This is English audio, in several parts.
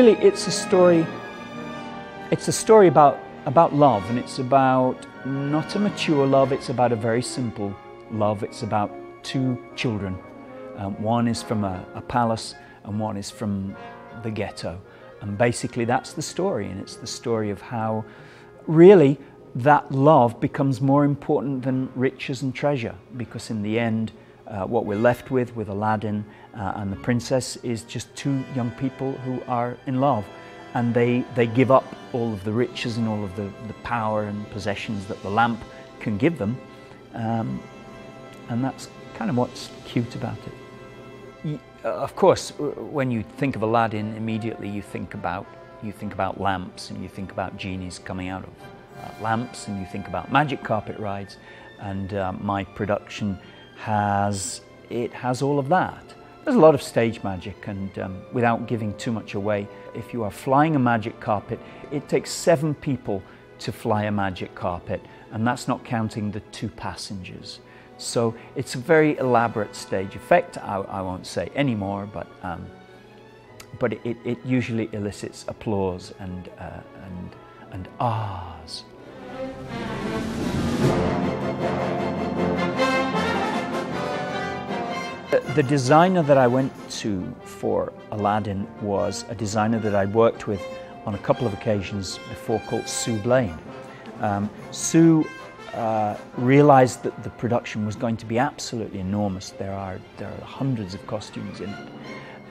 really, it's a story. It's a story about love, and it's about not a mature love. It's about a very simple love. It's about two children. One is from a palace, and one is from the ghetto. And basically, that's the story, and it's the story of how, really, that love becomes more important than riches and treasure, because in the end, what we're left with Aladdin and the princess, is just two young people who are in love, and they give up all of the riches and all of the power and possessions that the lamp can give them, and that's kind of what's cute about it. Of course, when you think of Aladdin, immediately you think about lamps, and you think about genies coming out of lamps, and you think about magic carpet rides, and my production has all of that. There's a lot of stage magic, and without giving too much away, if you are flying a magic carpet, it takes 7 people to fly a magic carpet, and that's not counting the 2 passengers. So it's a very elaborate stage effect. I won't say any more, but it usually elicits applause and ahs. The designer that I went to for Aladdin was a designer that I'd worked with on a couple of occasions before, called Sue Blane. Sue realized that the production was going to be absolutely enormous. There are hundreds of costumes in it,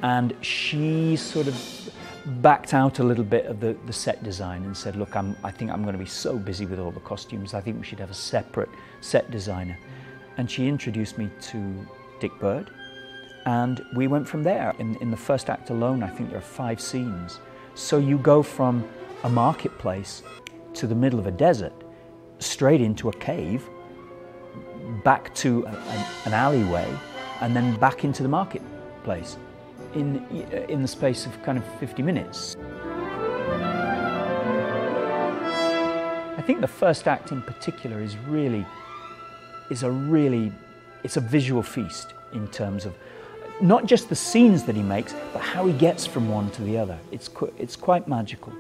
and she sort of backed out a little bit of the set design and said, look, I think I'm going to be so busy with all the costumes, I think we should have a separate set designer. And she introduced me to Dick Bird, and we went from there. In the first act alone, I think there are 5 scenes. So you go from a marketplace to the middle of a desert, straight into a cave, back to an alleyway, and then back into the marketplace in the space of kind of 50 minutes. I think the first act in particular is a visual feast in terms of not just the scenes that he makes, but how he gets from one to the other. It's quite magical.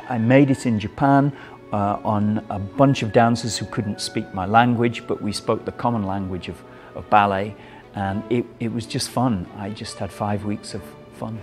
I made it in Japan on a bunch of dancers who couldn't speak my language, but we spoke the common language of ballet, and it was just fun. I just had 5 weeks of fun.